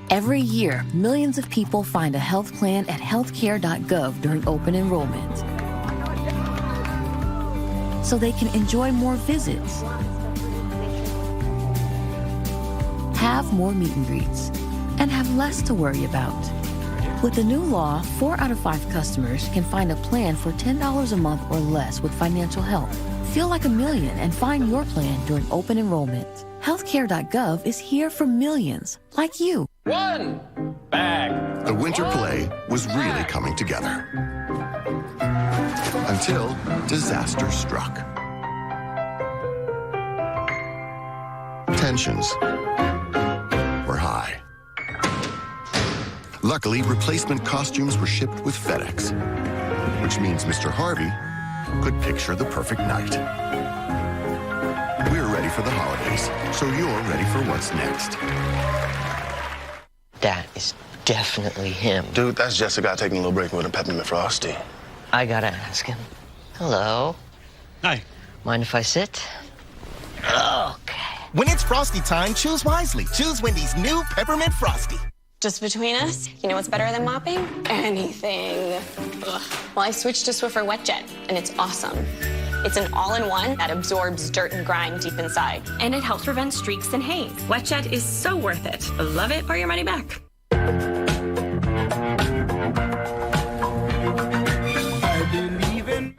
Every year, millions of people find a health plan at healthcare.gov during open enrollment, so they can enjoy more visits, have more meet and greets, and have less to worry about. With the new law, 4 out of 5 customers can find a plan for $10 a month or less with financial help. Feel like a million and find your plan during open enrollment. Healthcare.gov is here for millions like you. One bag. The winter play was really coming together. Until disaster struck. Tensions were high. Luckily, replacement costumes were shipped with FedEx, which means Mr. Harvey could picture the perfect night. We're ready for the holidays, so you're ready for what's next. That is definitely him. Dude, that's just a guy taking a little break with a peppermint frosty. I gotta ask him. Hello. Hi. Mind if I sit? Okay. When it's Frosty time, choose wisely. Choose Wendy's new Peppermint Frosty. Just between us, you know what's better than mopping? Anything. Ugh. Well, I switched to Swiffer WetJet, and it's awesome. It's an all-in-one that absorbs dirt and grime deep inside. And it helps prevent streaks and haze. WetJet is so worth it. Love it or your money back. I believe in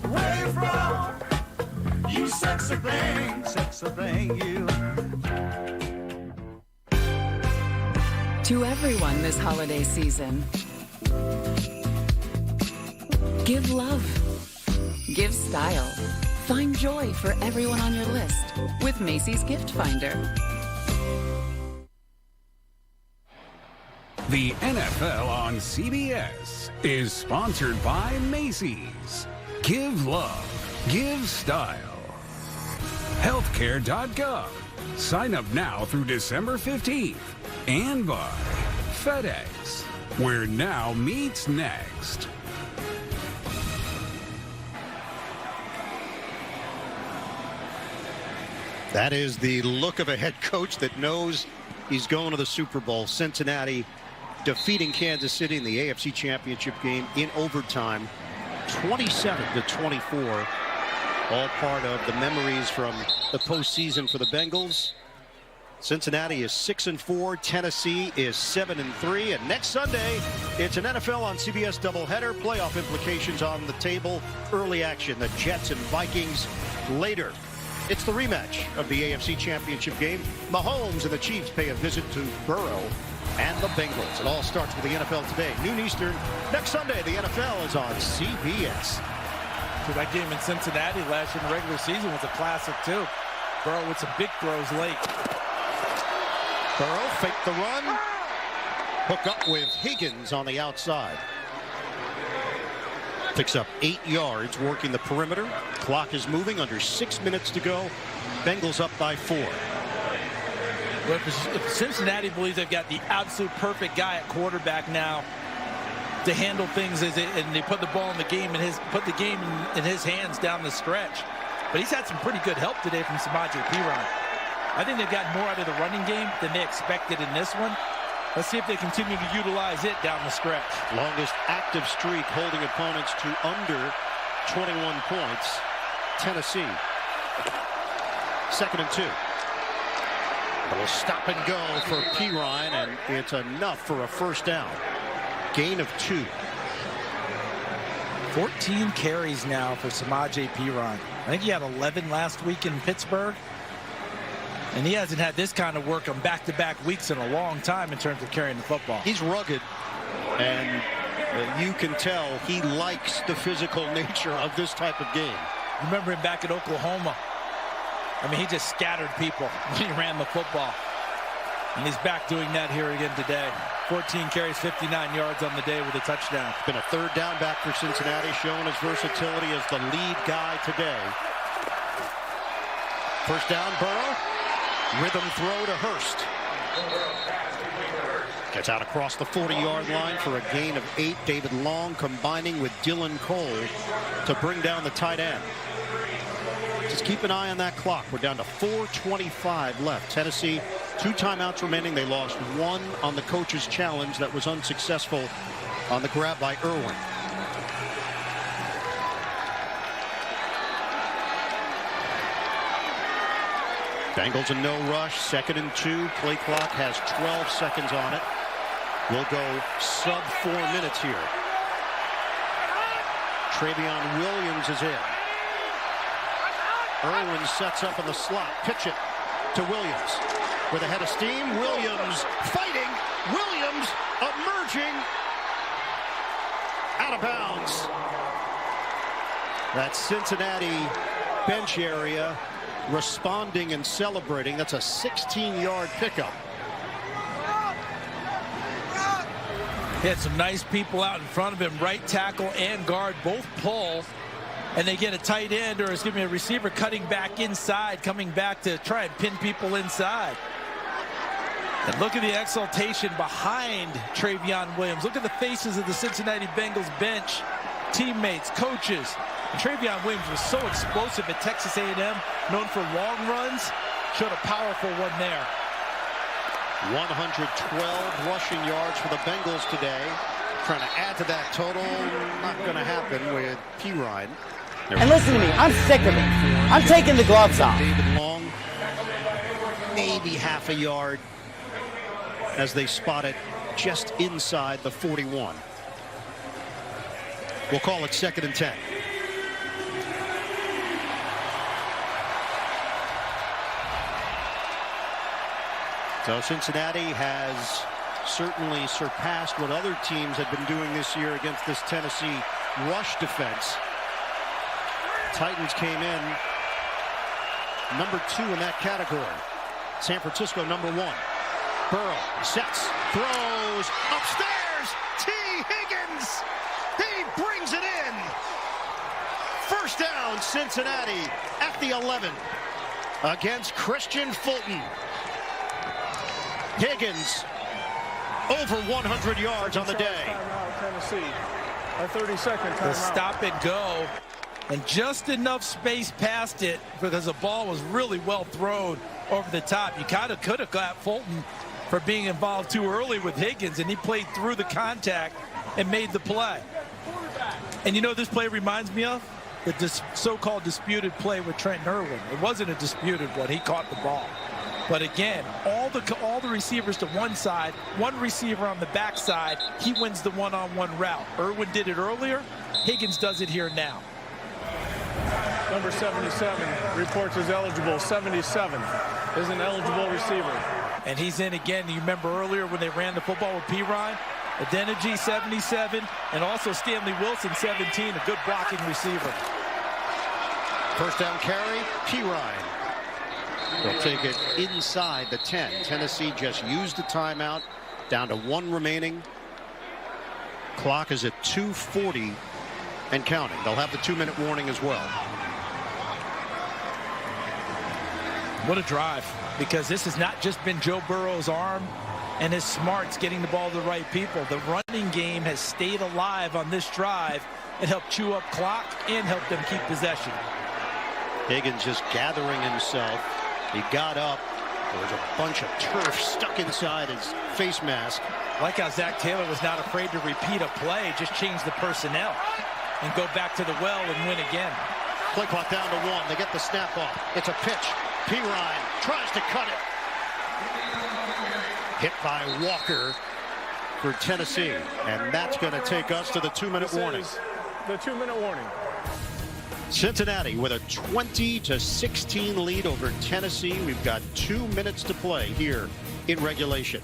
where you from? You sexy thing, you. To everyone this holiday season, give love, give style, find joy for everyone on your list with Macy's Gift Finder. The NFL on CBS is sponsored by Macy's. Give love, give style. Healthcare.gov. Sign up now through December 15th. And by FedEx, where now meets next. That is the look of a head coach that knows he's going to the Super Bowl. Cincinnati defeating Kansas City in the AFC Championship game in overtime, 27-24. All part of the memories from the postseason for the Bengals. Cincinnati is 6-4. Tennessee is 7-3. And next Sunday, it's an NFL on CBS doubleheader. Playoff implications on the table. Early action, the Jets and Vikings later. It's the rematch of the AFC Championship game. Mahomes and the Chiefs pay a visit to Burrow and the Bengals. It all starts with the NFL today, noon Eastern. Next Sunday, the NFL is on CBS. So that game in Cincinnati last year in the regular season was a classic, too. Burrow with some big throws late. Burrow fake the run. Hook up with Higgins on the outside. Picks up 8 yards working the perimeter. Clock is moving, under 6 minutes to go. Bengals up by 4. But if Cincinnati believes they've got the absolute perfect guy at quarterback now to handle things, and they put the ball in the game and put the game in his hands down the stretch. But he's had some pretty good help today from Samaje Perine. I think they've gotten more out of the running game than they expected in this one. Let's see if they continue to utilize it down the stretch. Longest active streak holding opponents to under 21 points. Tennessee. 2nd and 2. A little stop and go for Perine, and it's enough for a first down. Gain of 2. 14 carries now for Samaje Perine. I think he had 11 last week in Pittsburgh. And he hasn't had this kind of work on back-to-back weeks in a long time in terms of carrying the football. He's rugged, and you can tell he likes the physical nature of this type of game. Remember him back at Oklahoma. I mean, he just scattered people when he ran the football. And he's back doing that here again today. 14 carries, 59 yards on the day with a touchdown. Been a 3rd down back for Cincinnati, showing his versatility as the lead guy today. First down, Burrow. Rhythm throw to Hurst. Gets out across the 40-yard line for a gain of 8. David Long combining with Dylan Cole to bring down the tight end. Just keep an eye on that clock. We're down to 4:25 left. Tennessee 2 timeouts remaining. They lost 1 on the coach's challenge that was unsuccessful on the grab by Irwin. Bengals a no rush, 2nd and 2. Play clock has 12 seconds on it. We'll go sub 4 minutes here. Travion Williams is in. Irwin sets up in the slot. Pitch it to Williams. With a head of steam, Williams fighting. Williams emerging out of bounds. That Cincinnati bench area responding and celebrating. That's a 16-yard pickup. He had some nice people out in front of him. Right tackle and guard both pull. And they get a tight end, or excuse me, a receiver cutting back inside, coming back to try and pin people inside. And look at the exultation behind Travion Williams. Look at the faces of the Cincinnati Bengals bench, teammates, coaches. And Travion Williams was so explosive at Texas A&M, known for long runs. Showed a powerful one there. 112 rushing yards for the Bengals today. Trying to add to that total. Not going to happen with Pirine. And listen to me, I'm sick of it. I'm taking the gloves off. David Long, maybe half a yard as they spot it just inside the 41. We'll call it 2nd and 10. So Cincinnati has certainly surpassed what other teams have been doing this year against this Tennessee rush defense. Titans came in number 2 in that category. San Francisco number 1. Burrow sets, throws, upstairs, T. Higgins. He brings it in. First down, Cincinnati at the 11 against Christian Fulton. Higgins over 100 yards on the day. Tennessee, a 30-second timeout. The stop and go, and just enough space past it because the ball was really well thrown over the top. You kind of could have got Fulton for being involved too early with Higgins, and he played through the contact and made the play. And you know this play reminds me of? The so-called disputed play with Trent Irwin. It wasn't a disputed one. He caught the ball. But again, all the receivers to one side, one receiver on the backside, he wins the one-on-one route. Irwin did it earlier. Higgins does it here now. Number 77 reports as eligible. 77 is an eligible receiver. And he's in again. You remember earlier when they ran the football with Pirine? Adeniji, 77, and also Stanley Wilson, 17, a good blocking receiver. First down carry, Pirine. They'll take it inside the 10. Tennessee just used the timeout. Down to 1 remaining. Clock is at 2:40 and counting. They'll have the 2-minute warning as well. What a drive, because this has not just been Joe Burrow's arm and his smarts getting the ball to the right people. The running game has stayed alive on this drive and helped chew up clock and help them keep possession. Higgins just gathering himself. He got up. There was a bunch of turf stuck inside his face mask. Like how Zach Taylor was not afraid to repeat a play, just change the personnel and go back to the well and win again. Play clock down to 1. They get the snap off. It's a pitch. Pirine tries to cut it. Hit by Walker for Tennessee. And that's going to take us to the 2-minute warning. The 2-minute warning. Cincinnati with a 20-16 lead over Tennessee. We've got 2 minutes to play here in regulation.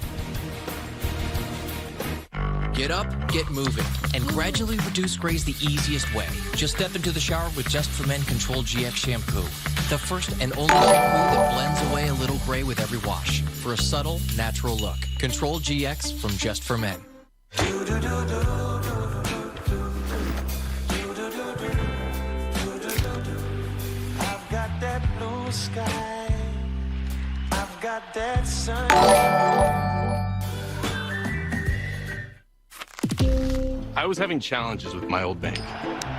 Get up, get moving, and gradually reduce grays the easiest way. Just step into the shower with Just for Men Control GX shampoo. The first and only shampoo that blends away a little gray with every wash for a subtle, natural look. Control GX from Just for Men. I've got that blue sky. I've got that sun. I was having challenges with my old bank.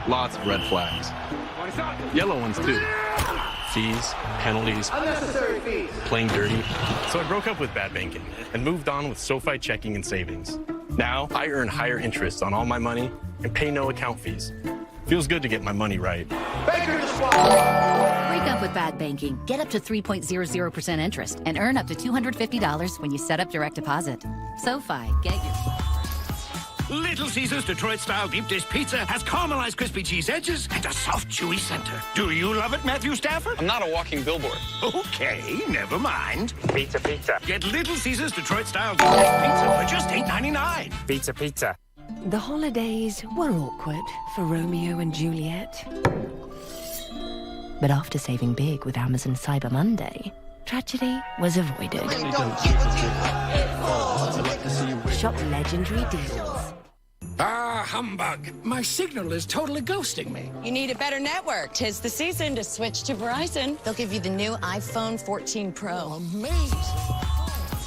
Lots of red flags. Yellow ones, too. fees, penalties, Unnecessary fees. playing dirty. So I broke up with bad banking and moved on with SoFi checking and savings. Now I earn higher interest on all my money and pay no account fees. Feels good to get my money right. Banker the swap. Break up with bad banking. Get up to 3.00% interest and earn up to $250 when you set up direct deposit. SoFi, get your... Little Caesars Detroit-style deep dish pizza has caramelized crispy cheese edges and a soft, chewy center. Do you love it, Matthew Stafford? I'm not a walking billboard. Okay, never mind. Pizza, pizza. Get Little Caesars Detroit-style deep dish pizza for just $8.99. Pizza, pizza. The holidays were awkward for Romeo and Juliet. But after saving big with Amazon Cyber Monday, tragedy was avoided. Shop legendary deals. Ah, humbug. My signal is totally ghosting me. You need a better network. 'Tis the season to switch to Verizon. They'll give you the new iPhone 14 Pro. Amazing.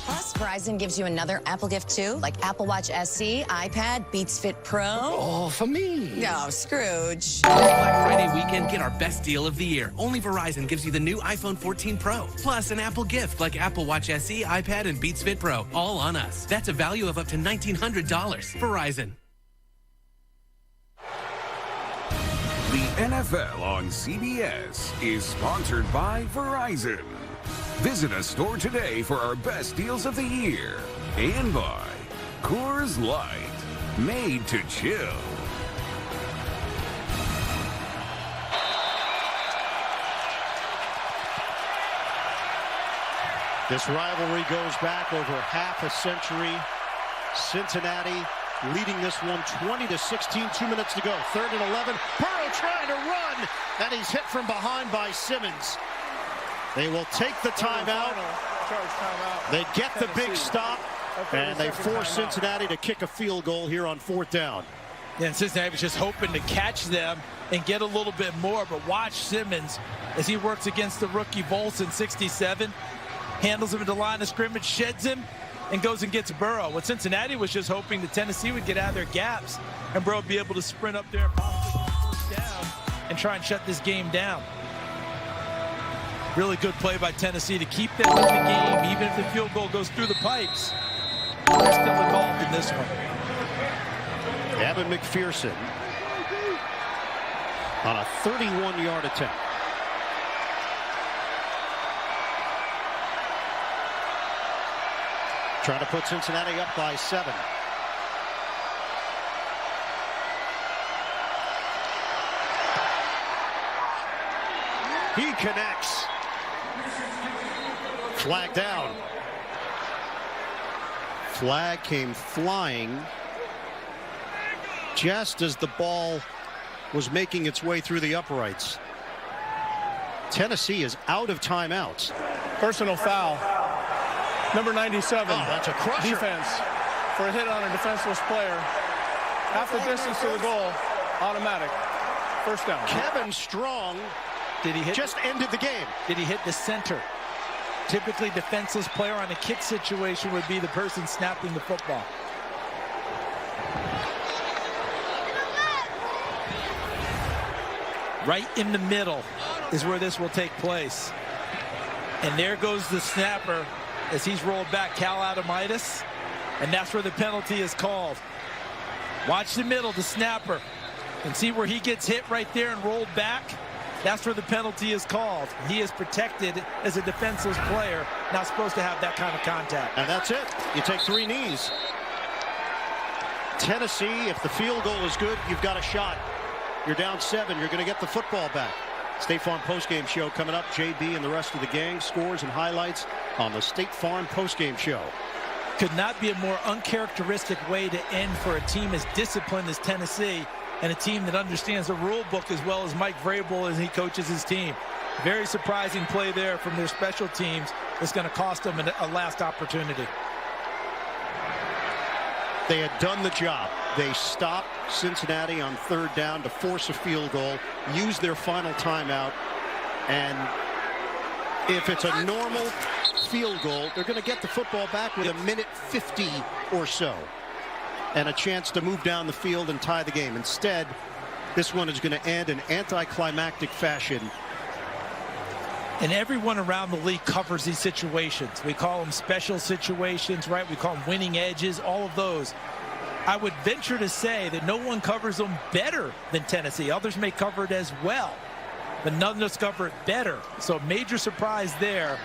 Plus, Verizon gives you another Apple gift too, like Apple Watch SE, iPad, Beats Fit Pro. All for me. No, Scrooge. This Black Friday weekend, get our best deal of the year. Only Verizon gives you the new iPhone 14 Pro, plus an Apple gift like Apple Watch SE, iPad, and Beats Fit Pro, all on us. That's a value of up to $1,900. Verizon. The NFL on CBS is sponsored by Verizon. Visit a store today for our best deals of the year. And by Coors Light, made to chill. This rivalry goes back over half a century. Cincinnati leading this one 20-16, 2 minutes to go. 3rd and 11. Burrow trying to run, and he's hit from behind by Simmons. They will take the timeout. They get the big stop, and they force Cincinnati to kick a field goal here on 4th down. Yeah, and Cincinnati was just hoping to catch them and get a little bit more, but watch Simmons as he works against the rookie Volson, 67, handles him at the line of scrimmage, sheds him, and goes and gets Burrow. What Cincinnati was just hoping that Tennessee would get out of their gaps and Burrow would be able to sprint up there and possibly get first down and try and shut this game down. Really good play by Tennessee to keep them in the game, even if the field goal goes through the pipes. They're still involved in this one. Evan McPherson on a 31-yard attempt. Trying to put Cincinnati up by 7. He connects. Flag down. Flag came flying just as the ball was making its way through the uprights. Tennessee is out of timeouts. Personal foul. Number 97. Oh, that's a crusher. Defense for a hit on a defenseless player. Half the distance to the goal. Automatic. First down. Kevin Strong just ended the game. Did he hit the center? Typically, defenseless player on a kick situation would be the person snapping the football. Right in the middle is where this will take place. And there goes the snapper as he's rolled back, Cal Adamitis. And that's where the penalty is called. Watch the middle, the snapper. And see where he gets hit right there and rolled back. That's where the penalty is called. He is protected as a defenseless player, not supposed to have that kind of contact. And that's it. You take 3 knees. Tennessee, if the field goal is good, you've got a shot. You're down 7. You're going to get the football back. State Farm postgame show coming up. JB and the rest of the gang, scores and highlights on the State Farm postgame show. Could not be a more uncharacteristic way to end for a team as disciplined as Tennessee, and a team that understands the rule book as well as Mike Vrabel as he coaches his team. Very surprising play there from their special teams. It's going to cost them a last opportunity. They had done the job. They stopped Cincinnati on 3rd down to force a field goal, use their final timeout, and if it's a normal field goal, they're going to get the football back with 1:50 or so and a chance to move down the field and tie the game. Instead, this one is going to end in anticlimactic fashion And everyone around the league covers these situations. We call them special situations, right? We call them winning edges, all of those. I would venture to say that no one covers them better than Tennessee. Others may cover it as well, but none of us cover it better. So major surprise there.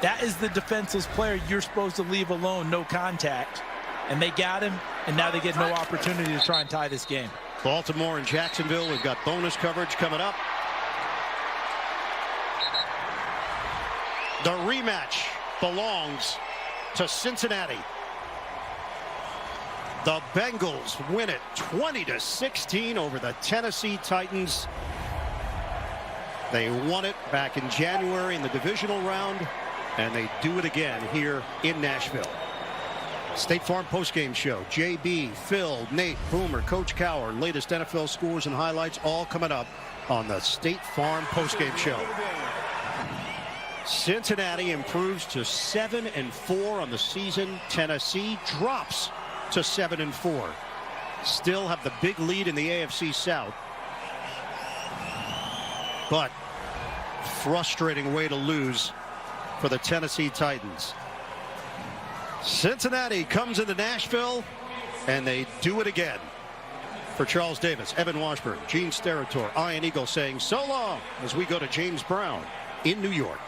That is the defenseless player you're supposed to leave alone, no contact. And they got him, and now they get no opportunity to try and tie this game. Baltimore and Jacksonville, we've got bonus coverage coming up. The rematch belongs to Cincinnati. The Bengals win it 20-16 over the Tennessee Titans. They won it back in January in the divisional round, and they do it again here in Nashville. State Farm postgame show. JB, Phil, Nate, Boomer, Coach Cower, latest NFL scores and highlights all coming up on the State Farm postgame show. Cincinnati improves to 7-4 on the season. Tennessee drops to 7-4. Still have the big lead in the AFC South. But frustrating way to lose for the Tennessee Titans. Cincinnati comes into Nashville, and they do it again. For Charles Davis, Evan Washburn, Gene Steratore, Ian Eagle saying so long as we go to James Brown in New York.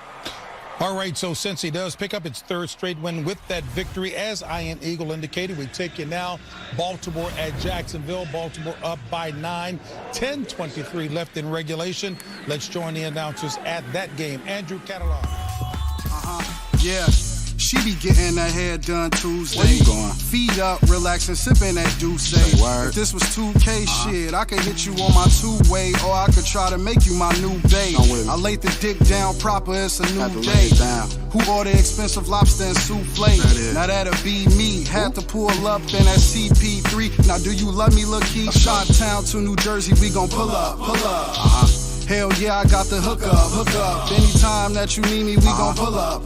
All right, so Cincy does pick up its third straight win with that victory. As Ian Eagle indicated, we take you now. Baltimore at Jacksonville. Baltimore up by 9. 10:23 left in regulation. Let's join the announcers at that game. Andrew Catalan. Yeah. She be getting her hair done Tuesday. Where you going? Feet up, relaxing, sipping that Douce. If this was 2K shit, I could hit you on my two-way, or I could try to make you my new babe. I laid the dick down proper, it's a new day. Who ordered expensive lobster and souffle? Now that'll be me. Had to pull up in that CP3. Now do you love me, look key? Shot-town to New Jersey, we gon' pull up. Hell yeah, I got the hook up. Anytime that you need me, we gon' pull up.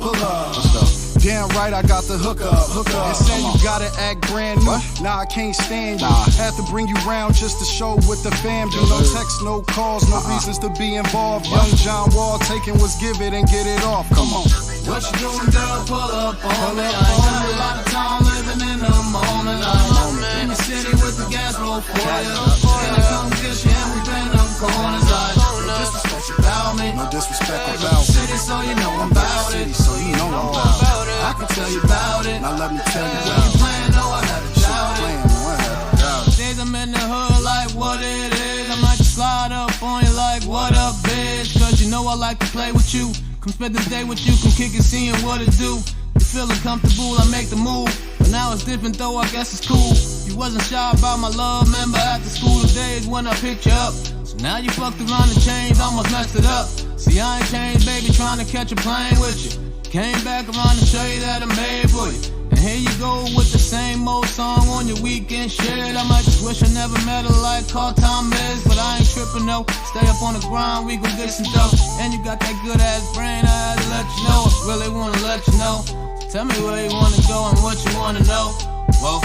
Damn right, I got the hook up. And saying you gotta act brand new. Nah, I can't stand you. Had to bring you round just to show what the fam do. No text, no calls, no reasons to be involved. Young John Wall taking what's give it and get it off. Come on. What you doing, girl? Pull up on me. I ain't got a lot of time living in the moment. I'm in the city with the gas roll for you. Can I come get you and we bend them corners? No disrespect about me. No disrespect about me. City, so you know I'm about it. So you know I'm about it. I can tell you about it. Now let me tell you about it. When you playing, no, I had to shout it. Days I'm in the hood like what it is. I might just slide up on you like what up, bitch. Cause you know I like to play with you. Come spend the day with you, come kick it, seeing what it do. You feeling comfortable, I make the move. But now it's different though, I guess it's cool. You wasn't shy about my love, remember after school the days when I picked you up. So now you fucked around and changed, almost messed it up. See, I ain't changed, baby, trying to catch a plane with you. Came back around to show you that I made for you. And here you go with the same old song on your weekend shit. I might just wish I never met her like Carl Tom is. But I ain't tripping, no. Stay up on the grind, we gon' get some dough. And you got that good ass brain, I had to let you know. I really wanna let you know. Tell me where you wanna go and what you wanna know. Whoa.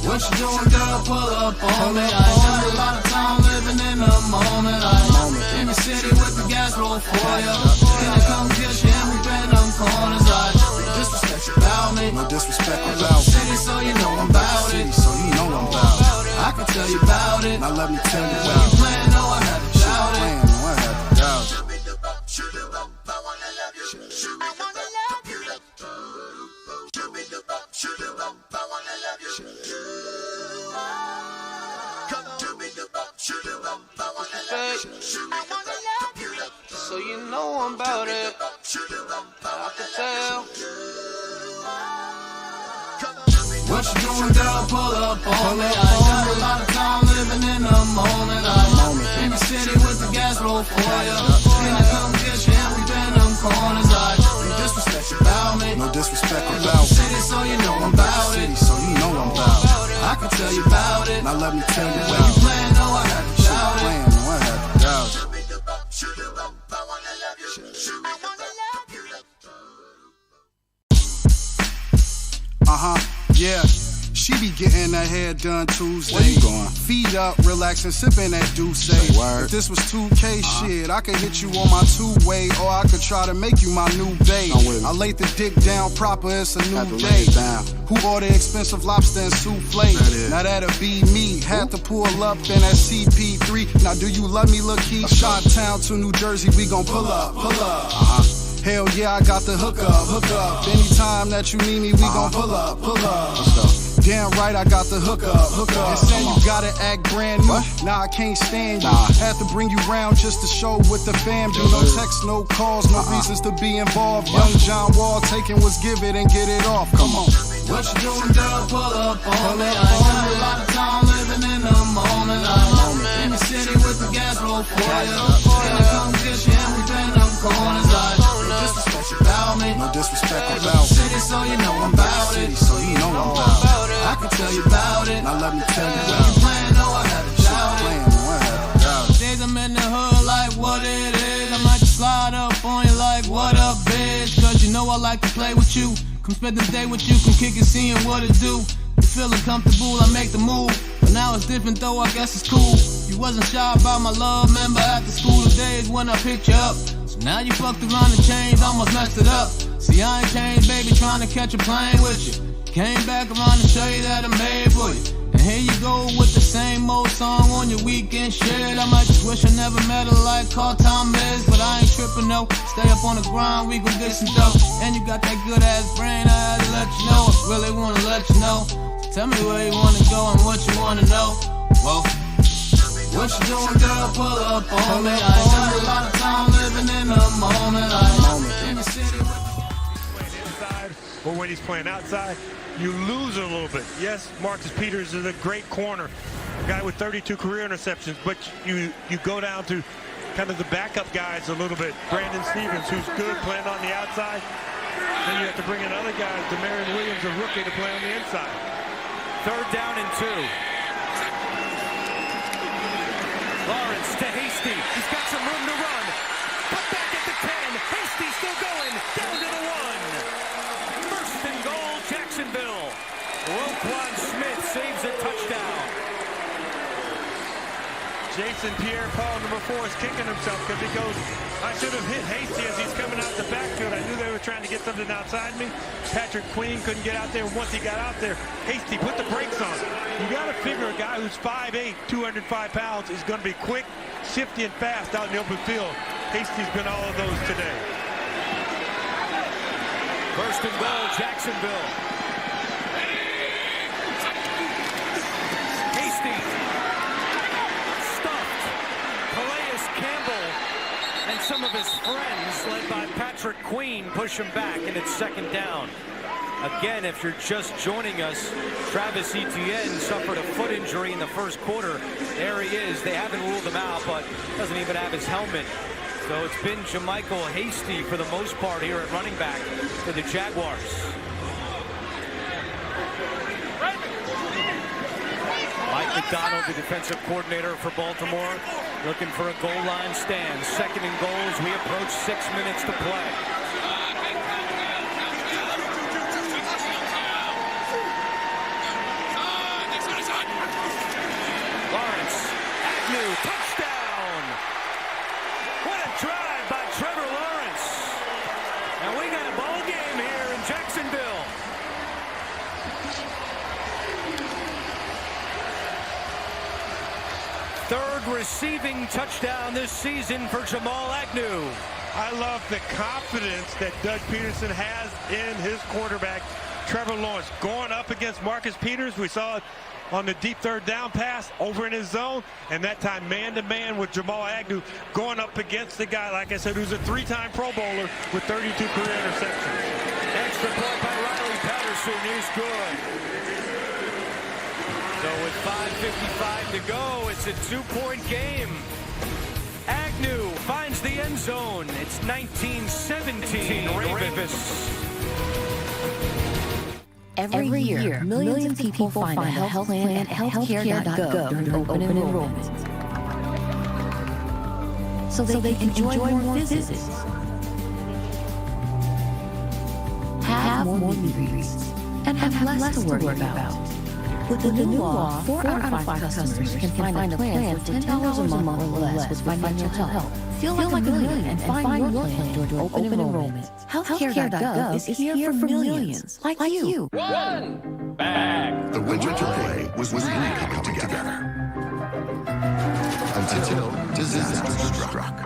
What you doing, girl? Pull up on me. I ain't got a lot of time living in the moment. I'm in the city with the gas roll for you. Can I come get you and we bend them corners? No disrespect about me. No disrespect about me. City, so you know I'm about it. So you know I'm about it. I can tell you about it. Now let me tell you about it. When you playing, no, I had to shout it. I had to doubt it. So you know I'm about it. I can tell. What you doing, girl? Pull up on me. I ain't got a lot of time living in the moment. I'm in the city with the gas roll for you. Can I come get you and we bend them corners? No disrespect about me. No disrespect about me. City, so you know I'm about it. So you know I'm about it. I can tell you about it. Now let me tell you when about you playing, no, I had to shout it. I had to doubt it. Yeah. She She be getting her hair done Tuesday. Where you going? Feet up, relaxing, sipping that Douce. If this was 2K shit, I could hit you on my two-way, or I could try to make you my new babe. I laid the dick down proper, it's a new day. Who ordered expensive lobster and souffle? Now that'll be me. Had to pull up in that CP3. Now do you love me, Lil Key? Shot town to New Jersey, we gon' pull up. Hell yeah, I got the hook up. Anytime that you need me, we gon' pull up. Let's go. Damn right, I got the hook up. And saying you gotta act brand new. Nah, I can't stand you. Had to bring you round just to show with the fam do. No text, no calls, no reasons to be involved. Young John Wall taking what's give it and get it off. Come on. What you doing, girl? Pull up on me. I ain't got a lot of time living in the moment. I'm in the city with the gas roll for you. In the competition, we bend them corners. No disrespect about me. No disrespect about me. City, so you know I'm about it. So you know I'm about it. I can tell you about it. Now let me tell you about it. When you playing, no, I had to shout it. Days I'm in the hood like what it is. I might just slide up on you like what up, bitch. Cause you know I like to play with you. Come spend the day with you, come kick it, seeing what it do. You feeling comfortable, I make the move. But now it's different though, I guess it's cool. You wasn't shy about my love, remember after school the days when I picked you up. So now you fucked around and changed, almost messed it up. See, I ain't changed, baby, trying to catch a plane with you. Came back around to show you that I'm made for you. And here you go with the same old song on your weekend shit. I might just wish I never met her like Carl Tom is, but I ain't tripping no. Stay up on the grind, we gon' get some dough. And you got that good ass brain, I had to let you know. I really wanna let you know. So tell me where you wanna go and what you wanna know. Whoa. What you doing, girl? Pull up on me. I ain't got a lot of time living in the moment. I'm in the city. Playing inside or when he's playing outside, you lose a little bit. Yes, Marcus Peters is a great corner, a guy with 32 career interceptions, but you go down to kind of the backup guys a little bit. Brandon Stevens, who's good playing on the outside. Then you have to bring in other guys, Demarion Williams, a rookie, to play on the inside. 3rd down and 2. Lawrence to Hasty. He's got some room to run. Put back at the 10. Hasty still going. Down to the 1. First and goal, Jacksonville. Roquan Smith saves a touchdown. Jason Pierre-Paul, number 4, is kicking himself because he goes, I should have hit Hasty as he's coming out the backfield. I knew they were trying to get something outside me. Patrick Queen couldn't get out there. Once he got out there, Hasty put the brakes on. You got to figure a guy who's 5'8", 205 pounds is going to be quick, shifty, and fast out in the open field. Hasty's been all of those today. First and goal, Jacksonville. Hasty. And some of his friends, led by Patrick Queen, push him back, and it's 2nd down. Again, if you're just joining us, Travis Etienne suffered a foot injury in the first quarter. There he is. They haven't ruled him out, but doesn't even have his helmet. So it's been Jermichael Hasty for the most part here at running back for the Jaguars. Mike McDonald, the defensive coordinator for Baltimore, looking for a goal line stand. 2nd and goals. We approach 6 minutes to play. Lawrence, Agnew, touchdown! What a drive by Trevor Lawrence. And we got a ball game here in Jacksonville. Third receiving touchdown this season for Jamal Agnew. I love the confidence that Doug Peterson has in his quarterback, Trevor Lawrence. Going up against Marcus Peters, we saw it on the deep 3rd down pass over in his zone, and that time man-to-man with Jamal Agnew going up against the guy, like I said, who's a 3-time Pro Bowler with 32 career interceptions. Extra point by Riley Patterson is good. So with 5:55 to go, it's a 2-point game. Agnew finds the end zone. It's 19-17 Ravens. Every year, millions of people find a health plan at healthcare.gov during open enrollment. So they can enjoy more visits, have more memories, and have less to worry about. With the new law, 4 out of 5 customers can find a plan for $10 a month or less with financial help. Feel like a million and find your plan during open enrollment. Healthcare.gov is here for millions like you. One bag. The winter play was really coming together. Until disaster struck.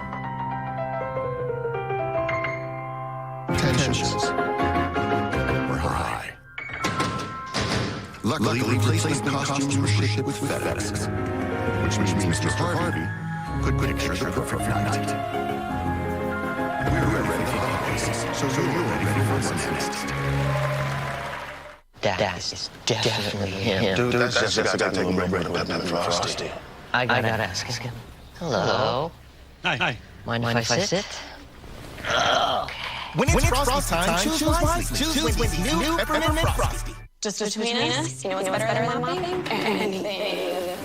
Tensions were high. Luckily, replacement costumes were shipped with FedEx, which means Mr. Harvey could picture the perfect night. We were ready for the holidays, so you were ready for what's next. That is definitely him. Dude, that's the guy taking Red and Frosty. I gotta ask him. Hello. Hi. Mind if I sit? When it's frosty time, choose wisely. Choose Wendy's new peppermint frosty. Just between us, you know what's better than mopping? Anything.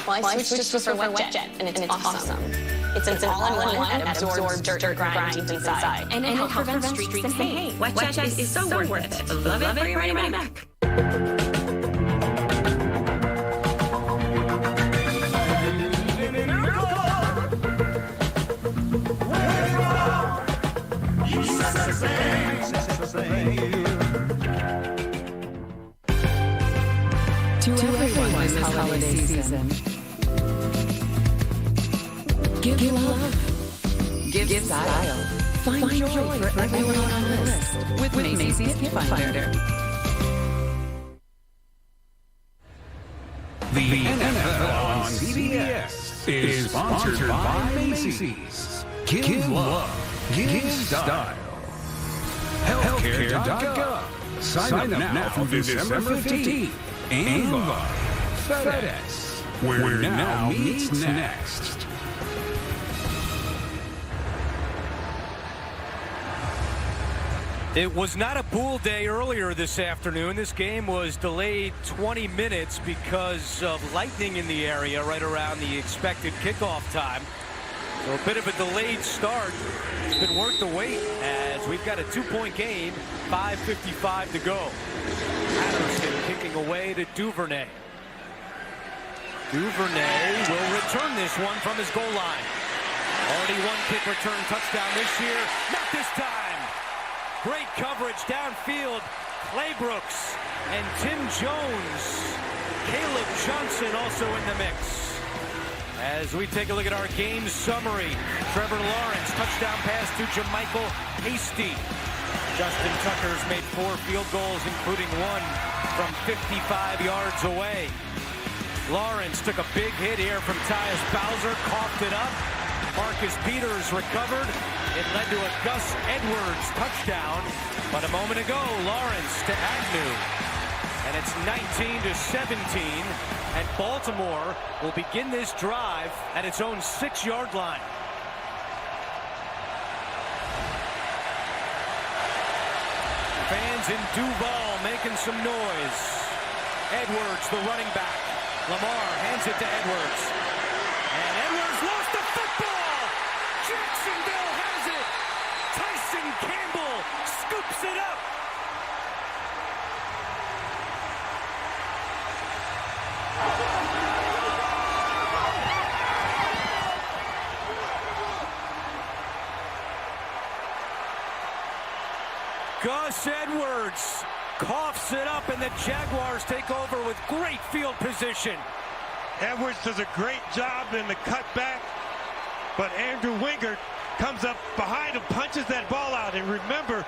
Well, I switched to Swiffer WetJet, and it's awesome. It's an all-in-one that absorbs dirt and grime deep inside. And it helps prevent streaks and paint. WetJet is so worth it. Love it for your money back. To everyone this holiday season, give love, give style, find joy for everyone on the list with Macy's Gift Finder. The NFL on CBS is sponsored by Macy's. Give love, give style. Healthcare.gov. Sign up now through December 15th. And by FedEx, where now meets next. It was not a pool day earlier this afternoon. This game was delayed 20 minutes because of lightning in the area right around the expected kickoff time. So a bit of a delayed start. It's been worth the wait as we've got a 2-point game, 5:55 to go. Patterson kicking away to Duvernay. Duvernay will return this one from his goal line. Already one kick return touchdown this year. Not this time. Great coverage downfield. Claybrooks and Tim Jones. Caleb Johnson also in the mix. As we take a look at our game summary, Trevor Lawrence, touchdown pass to Jermichael Hasty. Justin Tucker's made 4 field goals, including one from 55 yards away. Lawrence took a big hit here from Tyus Bowser, coughed it up. Marcus Peters recovered. It led to a Gus Edwards touchdown. But a moment ago, Lawrence to Agnew. And it's 19-17. And Baltimore will begin this drive at its own 6-yard line. Fans in Duval making some noise. Edwards, the running back. Lamar hands it to Edwards. And Edwards lost the football. Jacksonville has it. Tyson Campbell scoops it up. Gus Edwards coughs it up, and the Jaguars take over with great field position. Edwards does a great job in the cutback, but Andrew Wingard comes up behind him, punches that ball out. And remember,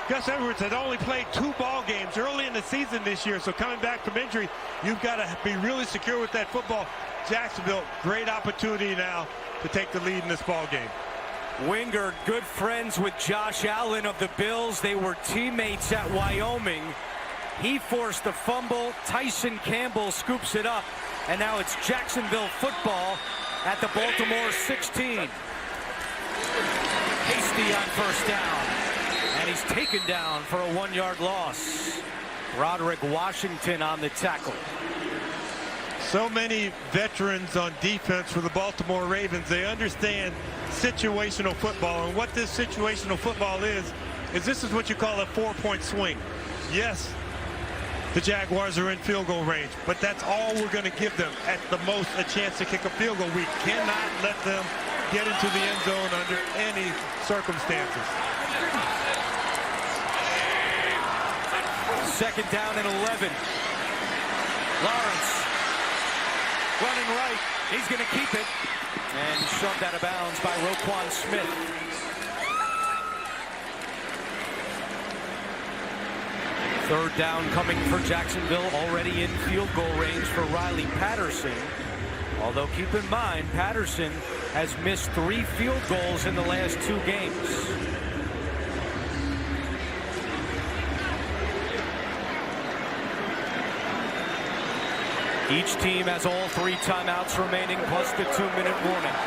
Gus Edwards had only played 2 ball games early in the season this year, so coming back from injury, you've got to be really secure with that football. Jacksonville, great opportunity now to take the lead in this ball game. Wingard, good friends with Josh Allen of the Bills. They were teammates at Wyoming. He forced the fumble. Tyson Campbell scoops it up. And now it's Jacksonville football at the Baltimore 16. Hasty on first down. And he's taken down for a 1-yard loss. Roderick Washington on the tackle. So many veterans on defense for the Baltimore Ravens. They understand situational football, and what this situational football is this is what you call a 4-point swing. Yes, The Jaguars are in field goal range, but that's all we're going to give them, at the most a chance to kick a field goal. We cannot let them get into the end zone under any circumstances. Second down and 11. Lawrence running right. He's going to keep it and shoved out of bounds by Roquan Smith. Third down coming for Jacksonville, already in field goal range for Riley Patterson. Although keep in mind, Patterson has missed 3 field goals in the last 2 games. Each team has all 3 timeouts remaining, plus the 2-minute warning.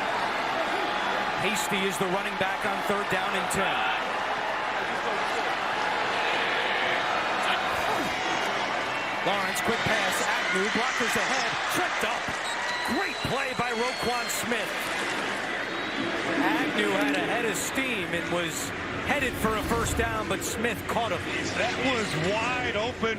Hasty is the running back on third down and 10. Lawrence, quick pass, Agnew, blockers ahead, tripped up. Great play by Roquan Smith. Agnew had a head of steam and was headed for a first down, but Smith caught him. That was wide open.